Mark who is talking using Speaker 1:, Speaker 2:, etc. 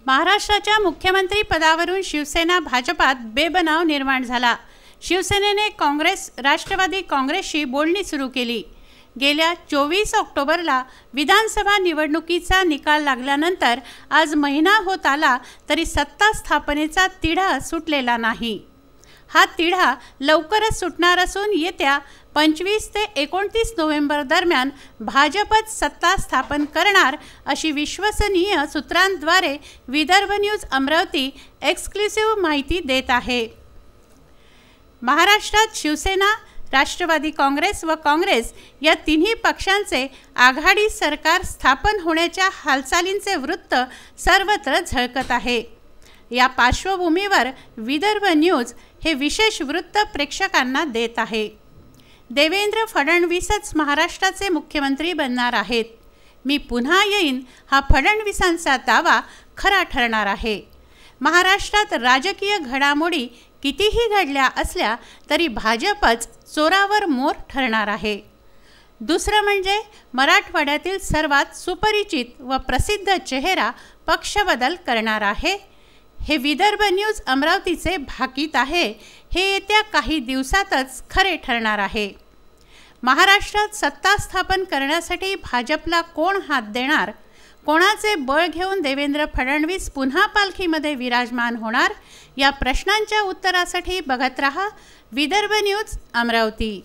Speaker 1: महाराष्ट्राच्या मुख्यमंत्री पदावरून शिवसेना भाजपात बेबनाव निर्माण झाला। शिवसेनेने काँग्रेस राष्ट्रवादी काँग्रेसशी बोलणी सुरू केली। गेल्या 24 ऑक्टोबरला विधानसभा निवडणुकीचा निकाल लागल्यानंतर आज महिना होत आला तरी सत्ता स्थापनेचा तिढा सुटलेला नाही। हा तिढा लवकरच सुटणार असून येत्या 25 ते 29 नोव्हेंबर दरम्यान भाजपच सत्ता स्थापन करणार अशी विश्वसनीय सूत्रांद्वारे विदर्भ न्यूज अमरावती एक्सक्लुसिव्ह माहिती देत आहे। महाराष्ट्रात शिवसेना, राष्ट्रवादी काँग्रेस व काँग्रेस या तिन्ही पक्षांचे आघाडी सरकार स्थापन होण्याच्या हालचालींचे वृत्त सर्वत्र झळकत आहे। या पार्श्वभूमीवर विदर्भ न्यूज हे विशेष वृत्त प्रेक्षकांना देत आहे। देवेंद्र फडणवीसच महाराष्ट्राचे मुख्यमंत्री बनणार आहेत। मी पुन्हा येईन हा फडणवीसांचा दावा खरा ठरणार आहे। महाराष्ट्रात राजकीय घडामोडी कितीही घडल्या असल्या तरी भाजपच चोरावर मोर ठरणार आहे। दुसरं म्हणजे मराठवाड्यातील सर्वात सुपरिचित व प्रसिद्ध चेहरा पक्षबदल करणार आहे। हे विदर्भ न्यूज अमरावतीचे भाकीत आहे। हे येत्या काही दिवसातच खरे ठरणार आहे। महाराष्ट्रात सत्ता स्थापन करण्यासाठी भाजपला कोण हात देणार, कोणाचे बळ घेऊन देवेंद्र फडणवीस पुन्हा पालखीमध्ये विराजमान होणार, या प्रश्नांच्या उत्तरासाठी बघत रहा विदर्भ न्यूज अमरावती।